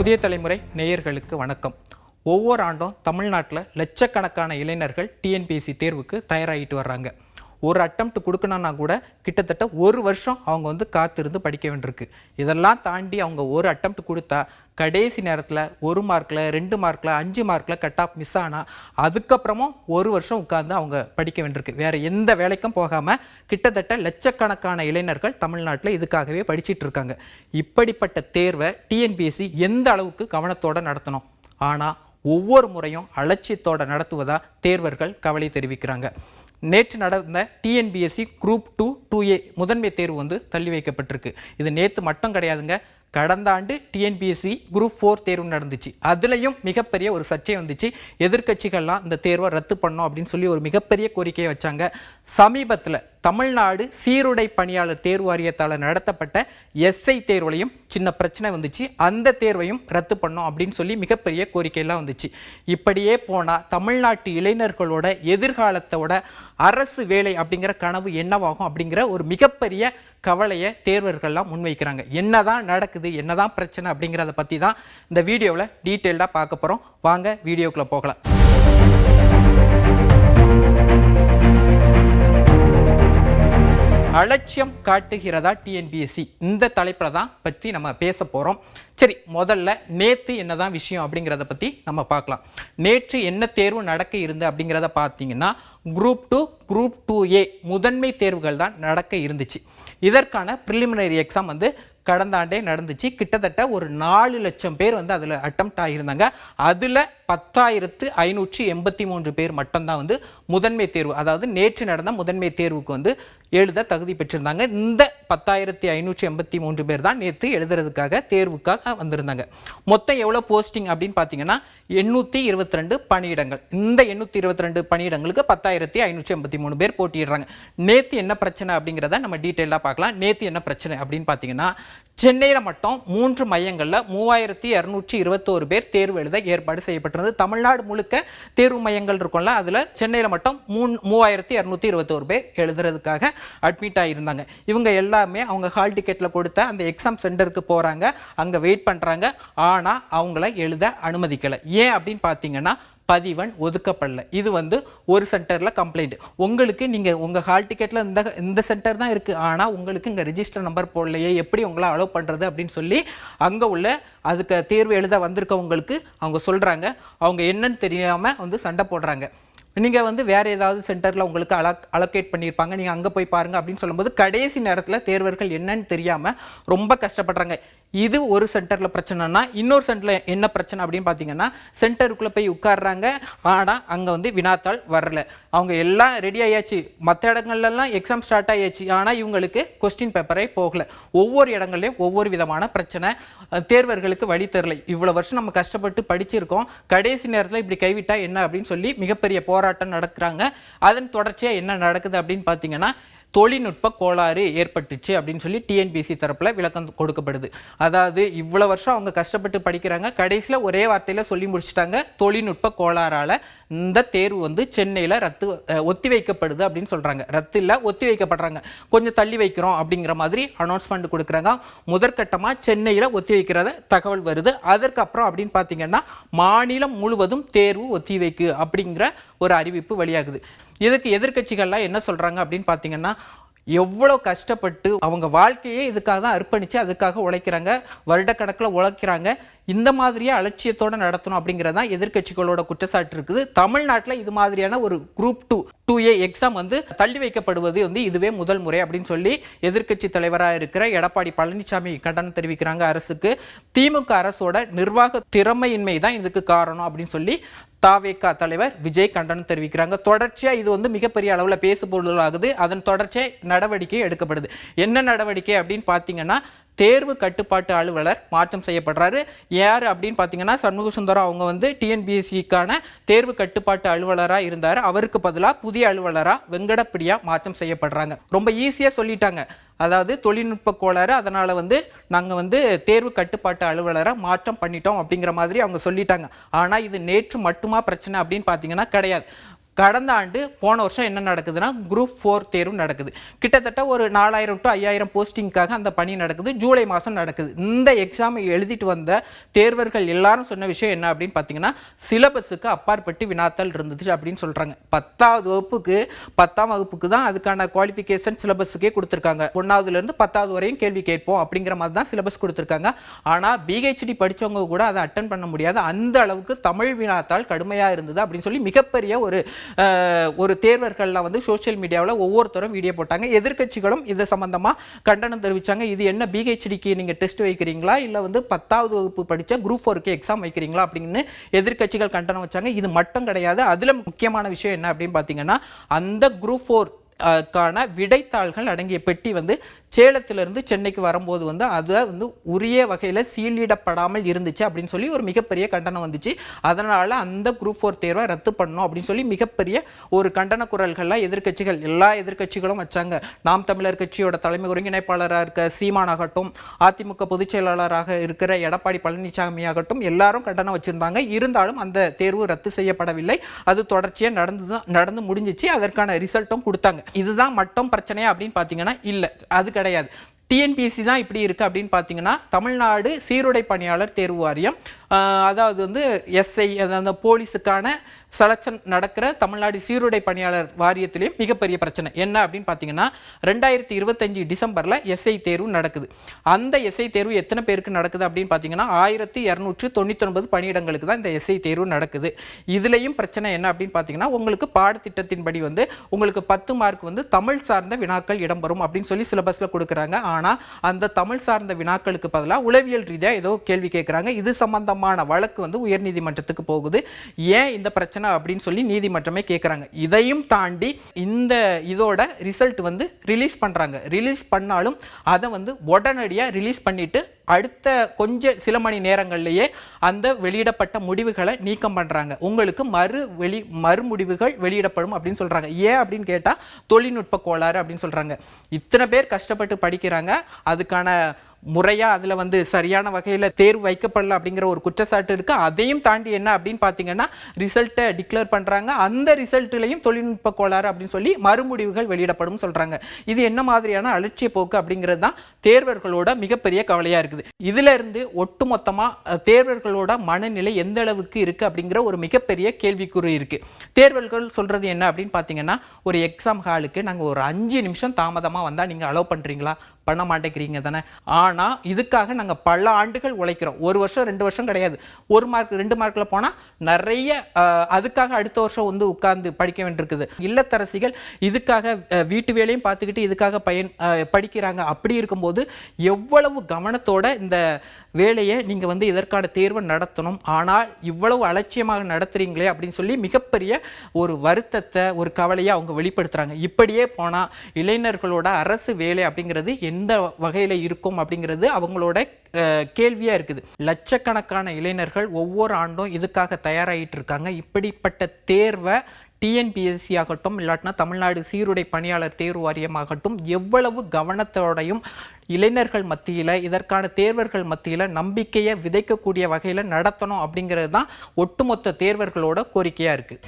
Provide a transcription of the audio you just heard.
புதிய தலைமுறை நேயர்களுக்கு வணக்கம். ஒவ்வொரு ஆண்டும் தமிழ்நாட்டில் லட்சக்கணக்கான இளைஞர்கள் டிஎன்பிஎஸ்சி தேர்வுக்கு தயாராகிட்டு வர்றாங்க. ஒரு அட்டெம்ப்ட் கொடுக்கணும்னா கூட கிட்டத்தட்ட ஒரு வருஷம் அவங்க காத்திருந்து படிக்க வேண்டியிருக்கு. இதெல்லாம் தாண்டி அவங்க ஒரு அட்டெம்ப்ட் கொடுத்தா கடைசி நேரத்தில் 1 மார்க்கில் 2 மார்க்கில் 5 மார்க்கில் கட் ஆஃப் மிஸ் ஆனால் அதுக்கப்புறமும் ஒரு வருஷம் உட்கார்ந்து அவங்க படிக்க வேண்டியிருக்கு. வேறு எந்த வேலைக்கும் போகாமல் கிட்டத்தட்ட லட்சக்கணக்கான இளைஞர்கள் தமிழ்நாட்டில் இதுக்காகவே படிச்சுட்டு இருக்காங்க. இப்படிப்பட்ட தேர்வை டிஎன்பிஎஸ்சி எந்த அளவுக்கு கவனத்தோடு நடத்தணும், ஆனால் ஒவ்வொரு முறையும் அலட்சியத்தோடு நடத்துவதா தேர்வர்கள் கவலை தெரிவிக்கிறாங்க. நேற்று நடந்த டிஎன்பிஎஸ்சி குரூப் 2 2A முதன்மை தேர்வு தள்ளி வைக்கப்பட்டிருக்கு. இது நேற்று மட்டும் கிடையாதுங்க. கடந்த ஆண்டு டிஎன்பிஎஸ்சி குரூப் 4 தேர்வு நடந்துச்சு. அதுலேயும் மிகப்பெரிய ஒரு சர்ச்சை வந்துச்சு. எதிர்கட்சிகள்லாம் இந்த தேர்வை ரத்து பண்ணோம் அப்படின்னு சொல்லி ஒரு மிகப்பெரிய கோரிக்கையை வச்சாங்க. சமீபத்தில் தமிழ்நாடு சீருடை பணியாளர் தேர்வு வாரியத்தால் நடத்தப்பட்ட எஸ்ஐ தேர்வுலையும் சின்ன பிரச்சனை வந்துச்சு. அந்த தேர்வையும் ரத்து பண்ணோம் அப்படின்னு சொல்லி மிகப்பெரிய கோரிக்கையெல்லாம் வந்துச்சு. இப்படியே போனால் தமிழ்நாட்டு இளைஞர்களோட எதிர்காலத்தோட அரசு வேலை அப்படிங்கிற கனவு என்னவாகும் அப்படிங்கிற ஒரு மிகப்பெரிய கவலையை தேர்வர்கள்லாம் முன்வைக்கிறாங்க. என்னதான் நடக்குது, என்னதான் பிரச்சனை அப்படிங்கிறத பற்றி தான் இந்த வீடியோவில் டீட்டெயில்டாக பார்க்க போகிறோம். வாங்க வீடியோக்குள்ளே போகலாம். அலட்சியம் காட்டுகிறதா டிஎன்பிஎஸ்சி, இந்த தலைப்பில் தான் பற்றி நம்ம பேச போகிறோம். சரி, முதல்ல நேற்று என்னதான் விஷயம் அப்படிங்கிறத பற்றி நம்ம பார்க்கலாம். நேற்று என்ன தேர்வு நடக்க இருந்து அப்படிங்கிறத பார்த்தீங்கன்னா குரூப் 2 குரூப் 2A முதன்மை தேர்வுகள் தான் நடக்க இருந்துச்சு. இதற்கான ப்ரிலிமினரி எக்ஸாம் கடந்த ஆண்டே நடந்துச்சு. கிட்டத்தட்ட ஒரு 4 லட்சம் பேர் அதில் அட்டெம்ப்ட் ஆகியிருந்தாங்க. அதில் 10,583 பேர் மட்டும்தான் முதன்மை தேர்வு, அதாவது நேற்று நடந்த முதன்மை தேர்வுக்கு எழுத தகுதி பெற்றிருந்தாங்க. இந்த 10,583 பேர் தான் நேற்று எழுதுறதுக்காக தேர்வுக்காக வந்திருந்தாங்க. மொத்தம் எவ்வளோ போஸ்டிங் அப்படின்னு பார்த்தீங்கன்னா 822 பணியிடங்கள். இந்த 822 பணியிடங்களுக்கு 10,583 பேர் போட்டியிடுறாங்க. நேற்று என்ன பிரச்சனை அப்படிங்கிறத நம்ம டீட்டெயிலாக பார்க்கலாம். நேற்று என்ன பிரச்சனை அப்படின்னு பார்த்தீங்கன்னா சென்னையில் மட்டும் 3 மையங்களில் 3,221 பேர் தேர்வு எழுத ஏற்பாடு செய்யப்பட்டிருந்தது. தமிழ்நாடு முழுக்க தேர்வு மையங்கள் இருக்கும்ல, அதில் சென்னையில் மட்டும் 3,221 பேர் எழுதுறதுக்காக அட்மிட் ஆகியிருந்தாங்க. இவங்க எல்லாமே அவங்க ஹால் டிக்கெட்டில் கொடுத்த அந்த எக்ஸாம் சென்டருக்கு போகிறாங்க, அங்கே வெயிட் பண்ணுறாங்க. ஆனால் அவங்கள எழுத அனுமதிக்கலை. ஏன் அப்படின்னு பார்த்தீங்கன்னா பதிவன் ஒதுக்கப்படல. இது ஒரு சென்டரில் கம்ப்ளைண்ட். உங்களுக்கு நீங்கள் உங்கள் ஹால் டிக்கெட்டில் இந்த சென்டர் தான் இருக்குது, ஆனால் உங்களுக்கு இங்கே ரிஜிஸ்டர் நம்பர் போடலையே, எப்படி உங்களை அலோவ் பண்ணுறது அப்படின்னு சொல்லி அங்கே உள்ள அதுக்கு தேர்வு எழுத வந்திருக்கவங்களுக்கு அவங்க சொல்கிறாங்க. அவங்க என்னன்னு தெரியாமல் சண்டை போடுறாங்க. நீங்கள் வேறு ஏதாவது சென்டரில் உங்களுக்கு அலோகேட் பண்ணியிருப்பாங்க, நீங்கள் அங்கே போய் பாருங்கள் அப்படின்னு சொல்லும்போது கடைசி நேரத்தில் தேர்வர்கள் என்னன்னு தெரியாமல் ரொம்ப கஷ்டப்படுறாங்க. இது ஒரு சென்டரில் பிரச்சனைனா, இன்னொரு சென்டரில் என்ன பிரச்சனை அப்படின்னு பார்த்தீங்கன்னா சென்டருக்குள்ளே போய் உட்காடுறாங்க, ஆனால் அங்கே வினாத்தாள் வரல. அவங்க எல்லாம் ரெடி ஆயாச்சு, மற்ற இடங்கள்லாம் எக்ஸாம் ஸ்டார்ட் ஆயாச்சு, ஆனால் இவங்களுக்கு கொஸ்டின் பேப்பரே போகலை. ஒவ்வொரு இடங்கள்லையும் ஒவ்வொரு விதமான பிரச்சனை. தேர்வர்களுக்கு வழி தரலை. இவ்வளோ வருஷம் நம்ம கஷ்டப்பட்டு படிச்சிருக்கோம், கடைசி நேரத்தில் இப்படி கைவிட்டா என்ன அப்படின்னு சொல்லி மிகப்பெரிய போராட்டம் நடக்கிறாங்க. அதன் தொடர்ச்சியாக என்ன நடக்குது அப்படின்னு பார்த்தீங்கன்னா தொழில்நுட்ப கோளாறு ஏற்பட்டுச்சு அப்படின்னு சொல்லி டிஎன்பிஎஸ்சி தரப்பில் விளக்கம் கொடுக்கப்படுது. அதாவது இவ்வளோ வருஷம் அவங்க கஷ்டப்பட்டு படிக்கிறாங்க, கடைசியில் ஒரே வார்த்தையில் சொல்லி முடிச்சுட்டாங்க, தொழில்நுட்ப கோளாறால் இந்த தேர்வு சென்னையில் ஒத்தி வைக்கப்படுது அப்படின்னு சொல்கிறாங்க. ரத்து இல்லை, ஒத்தி வைக்கப்படுறாங்க, கொஞ்சம் தள்ளி வைக்கிறோம் அப்படிங்கிற மாதிரி அனௌன்ஸ்மெண்ட் கொடுக்குறாங்க. முதற்கட்டமாக சென்னையில் ஒத்தி வைக்கிறத தகவல் வருது. அதற்கப்புறம் அப்படின்னு பார்த்தீங்கன்னா மாநிலம் முழுவதும் தேர்வு ஒத்தி வைக்கு அப்படிங்கிற ஒரு அறிவிப்பு வெளியாகுது. இதுக்கு எதிர்கட்சிகள்லாம் என்ன சொல்கிறாங்க அப்படின்னு பார்த்தீங்கன்னா எவ்வளோ கஷ்டப்பட்டு அவங்க வாழ்க்கையே இதுக்காக தான் அர்ப்பணித்து அதுக்காக உழைக்கிறாங்க, வருடக்கணக்கில் உழைக்கிறாங்க, இந்த மாதிரியே அலட்சியத்தோடு நடத்தணும் அப்படிங்கிறது தான் எதிர்கட்சிகளோட குற்றச்சாட்டு இருக்குது. தமிழ்நாட்டில் இது மாதிரியான ஒரு குரூப் 2 2A எக்ஸாம் தள்ளி வைக்கப்படுவது இதுவே முதல் முறை அப்படின்னு சொல்லி எதிர்கட்சி தலைவராக இருக்கிற எடப்பாடி பழனிசாமி கண்டனம் தெரிவிக்கிறாங்க அரசுக்கு. திமுக அரசோட நிர்வாக திறமையின்மை தான் இதுக்கு காரணம் அப்படின்னு சொல்லி தாவேகா தலைவர் விஜய் கண்டனம் தெரிவிக்கிறாங்க. தொடர்ச்சியாக இது மிகப்பெரிய அளவில் பேசு பொருளாகுது. அதன் தொடர்ச்சியாக நடவடிக்கை எடுக்கப்படுது. என்ன நடவடிக்கை அப்படின்னு பார்த்தீங்கன்னா தேர்வு கட்டுப்பாட்டு அலுவலர் மாற்றம் செய்யப்படுறாரு. யார் அப்படின்னு பார்த்தீங்கன்னா சண்முக சுந்தரம் அவங்க டிஎன்பிஎஸ்சிக்கான தேர்வு கட்டுப்பாட்டு அலுவலராக இருந்தார். அவருக்கு பதிலாக புதிய அலுவலராக வெங்கடப்பிரியா மாற்றம் செய்யப்படுறாங்க. ரொம்ப ஈஸியாக சொல்லிட்டாங்க. அதாவது தொழில்நுட்ப கோளாறு, அதனால் நாங்கள் தேர்வு கட்டுப்பாட்டு அலுவலரை மாற்றம் பண்ணிட்டோம் அப்படிங்கிற மாதிரி அவங்க சொல்லிட்டாங்க. ஆனால் இது நேற்று மட்டுமா பிரச்சனை அப்படின்னு பார்த்தீங்கன்னா கிடையாது. கடந்த ஆண்டு போன வருஷம் என்ன நடக்குதுன்னா குரூப் 4 தேர்வு நடக்குது. கிட்டத்தட்ட ஒரு 4000 to 5000 போஸ்டிங்காக அந்த பணி நடக்குது. ஜூலை மாதம் நடக்குது. இந்த எக்ஸாம் எழுதிட்டு வந்த தேர்வர்கள் எல்லாரும் சொன்ன விஷயம் என்ன அப்படின்னு பார்த்தீங்கன்னா, சிலபஸுக்கு அப்பாற்பட்டு வினாத்தல் இருந்துச்சு அப்படின்னு சொல்கிறாங்க. 10ஆம் வகுப்புக்கு தான் அதுக்கான குவாலிஃபிகேஷன் சிலபஸுக்கே கொடுத்துருக்காங்க. 1ஆவதுலேருந்து 10ஆவது வரையும் கேள்வி கேட்போம் அப்படிங்கிற மாதிரி தான் சிலபஸ் கொடுத்துருக்காங்க. ஆனால் பிஹெச்டி படித்தவங்க கூட அதை அட்டன் பண்ண முடியாது. அந்த அளவுக்கு தமிழ் வினாத்தால் கடுமையாக இருந்தது அப்படின்னு சொல்லி மிகப்பெரிய ஒரு தேர்வர்கள்லாம் வந்து சோஷியல் மீடியாவில் ஒவ்வொருத்தரும் வீடியோ போட்டாங்க. எதிர்க்கட்சிகளும் இது சம்பந்தமாக கண்டனம் தெரிவித்தாங்க. இது என்ன பிஹெச்டிக்கு நீங்கள் டெஸ்ட் வைக்கிறீங்களா, இல்லை வந்து 10ஆவது வகுப்பு படித்த குரூப் 4க்கு எக்ஸாம் வைக்கிறீங்களா அப்படின்னு எதிர்க்கட்சிகள் கண்டனம் வச்சாங்க. இது மட்டும் கிடையாது. அதில் முக்கியமான விஷயம் என்ன அப்படின்னு பார்த்தீங்கன்னா, அந்த குரூப் 4க்கான விடைத்தாள்கள் அடங்கிய பெட்டி வந்து சேலத்திலிருந்து சென்னைக்கு வரும்போது வந்து அதை வந்து உரிய வகையில் சீலிடப்படாமல் இருந்துச்சு அப்படின்னு சொல்லி ஒரு மிகப்பெரிய கண்டனம் வந்துச்சு. அதனால் அந்த குரூப் 4 தேர்வை ரத்து பண்ணணும் அப்படின்னு சொல்லி மிகப்பெரிய ஒரு கண்டன குரல்கள்லாம் எதிர்க்கட்சிகள் எல்லா எதிர்க்கட்சிகளும் வச்சாங்க. நாம் தமிழர் கட்சியோட தலைமை ஒருங்கிணைப்பாளராக இருக்க சீமானாகட்டும், அதிமுக பொதுச் செயலாளராக இருக்கிற எடப்பாடி பழனிசாமி ஆகட்டும், எல்லாரும் கண்டனம் வச்சிருந்தாங்க. இருந்தாலும் அந்த தேர்வு ரத்து செய்யப்படவில்லை. அது தொடர்ச்சியாக நடந்து முடிஞ்சிச்சு. அதற்கான ரிசல்ட்டும் கொடுத்தாங்க. இதுதான் மட்டும் பிரச்சனையா அப்படின்னு பார்த்தீங்கன்னா இல்லை, அது கிடையாது. டிஎன்பிஎஸ்சி தான் இப்படி இருக்கு அப்படின்னு பார்த்தீங்கன்னா, தமிழ்நாடு சீருடை பணியாளர் தேர்வு வாரியம், அதாவது வந்து எஸ்ஐ, அந்த போலீஸுக்கான செலக்ஷன் நடக்கிற தமிழ்நாடு சீருடை பணியாளர் வாரியத்திலேயும் மிகப்பெரிய பிரச்சனை என்ன அப்படின்னு பார்த்தீங்கன்னா, 2025 டிசம்பரில் எஸ்ஐ தேர்வு நடக்குது. அந்த எஸ்ஐ தேர்வு எத்தனை பேருக்கு நடக்குது அப்படின்னு பார்த்தீங்கன்னா, 1299 பணியிடங்களுக்கு தான் இந்த எஸ்ஐ தேர்வு நடக்குது. இதுலேயும் பிரச்சனை என்ன அப்படின்னு பார்த்தீங்கன்னா, உங்களுக்கு பாடத்திட்டத்தின்படி வந்து உங்களுக்கு 10 மார்க் வந்து தமிழ் சார்ந்த வினாக்கள் இடம்பெறும் அப்படின்னு சொல்லி சிலபஸில் கொடுக்குறாங்க. ஆனால் அந்த தமிழ் சார்ந்த வினாக்களுக்கு பதிலாக உளவியல் ரீதியாக ஏதோ கேள்வி கேட்குறாங்க. இது சம்பந்தமான வழக்கு வந்து உயர்நீதிமன்றத்துக்கு போகுது. ஏன் இந்த பிரச்சனை அப்படின்னு சொல்லி நீதிமன்றமே கேட்குறாங்க. இதையும் தாண்டி இதோட ரிசல்ட் வந்து ரிலீஸ் பண்ணுறாங்க. ரிலீஸ் பண்ணாலும் அதை வந்து உடனடியாக ரிலீஸ் பண்ணிட்டு அடுத்த சில மணி நேரங்கள்லேயே அந்த வெளியிடப்பட்ட முடிவுகளை நீக்கம் பண்ணுறாங்க. உங்களுக்கு மறுமுடிவுகள் வெளியிடப்படும் அப்படின்னு சொல்கிறாங்க. ஏன் அப்படின்னு கேட்டால் தொழில்நுட்ப கோளாறு அப்படின்னு சொல்கிறாங்க. இத்தனை பேர் கஷ்டப்பட்டு படிக்கிறாங்க, அதுக்கான முறையாக அதில் வந்து சரியான வகையில் தேர்வு வைக்கப்படல அப்படிங்கிற ஒரு குற்றச்சாட்டு இருக்குது. அதையும் தாண்டி என்ன அப்படின்னு பார்த்தீங்கன்னா, ரிசல்ட்டை டிக்ளேர் பண்ணுறாங்க. அந்த ரிசல்ட்லையும் தொழில்நுட்ப கோளாறு அப்படின்னு சொல்லி மறுமுடிவுகள் வெளியிடப்படும் சொல்கிறாங்க. இது என்ன மாதிரியான அலட்சிய போக்கு அப்படிங்கிறது தான் தேர்வர்களோட மிகப்பெரிய கவலையாக இருக்குது. இதிலிருந்து ஒட்டுமொத்தமாக தேர்வர்களோட மனநிலை எந்த அளவுக்கு இருக்குது அப்படிங்கிற ஒரு மிகப்பெரிய கேள்விக்குறி இருக்குது. தேர்வர்கள் சொல்கிறது என்ன அப்படின்னு பார்த்தீங்கன்னா, ஒரு எக்ஸாம் ஹாலுக்கு நாங்கள் ஒரு 5 நிமிஷம் தாமதமாக வந்தால் நீங்கள் அலோவ் பண்ணுறீங்களா? பண்ண மாட்டேங்கிறீங்க தானே. ஆனால் இதுக்காக நாங்கள் பல ஆண்டுகள் உழைக்கிறோம். 1 வருஷம் 2 வருஷம் கிடையாது. 1 மார்க் 2 மார்க்கில் போனால் நிறைய அதுக்காக அடுத்த வருஷம் வந்து உட்கார்ந்து படிக்க வேண்டியிருக்குது. இல்லத்தரசிகள் இதுக்காக வீட்டு வேலையும் பார்த்துக்கிட்டு இதுக்காக படிக்கிறாங்க. அப்படி இருக்கும்போது எவ்வளவு கவனத்தோட இந்த வேலையை நீங்கள் வந்து இதற்கான தேர்வை நடத்தணும். ஆனால் இவ்வளவு அலட்சியமாக நடத்துகிறீங்களே அப்படின்னு சொல்லி மிகப்பெரிய ஒரு வருத்தத்தை, ஒரு கவலையை அவங்க வெளிப்படுத்துகிறாங்க. இப்படியே போனால் இளைஞர்களோட அரசு வேலை அப்படிங்கிறது எந்த வகையில் இருக்கும் அப்படிங்கிறது அவங்களோட கேள்வியாக இருக்குது. லட்சக்கணக்கான இளைஞர்கள் ஒவ்வொரு ஆண்டும் இதுக்காக தயாராகிட்டு இருக்காங்க. இப்படிப்பட்ட தேர்வை டிஎன்பிஎஸ்சி ஆகட்டும், இல்லாட்டினா தமிழ்நாடு சீருடை பணியாளர் தேர்வு வாரியமாகட்டும் எவ்வளவு கவனத்தோடையும் இளைஞர்கள் மத்தியில், இதற்கான தேர்வர்கள் மத்தியில் நம்பிக்கையை விதைக்கக்கூடிய வகையில் நடத்தணும் அப்படிங்கிறது தான் ஒட்டுமொத்த தேர்வர்களோட கோரிக்கையாக இருக்குது.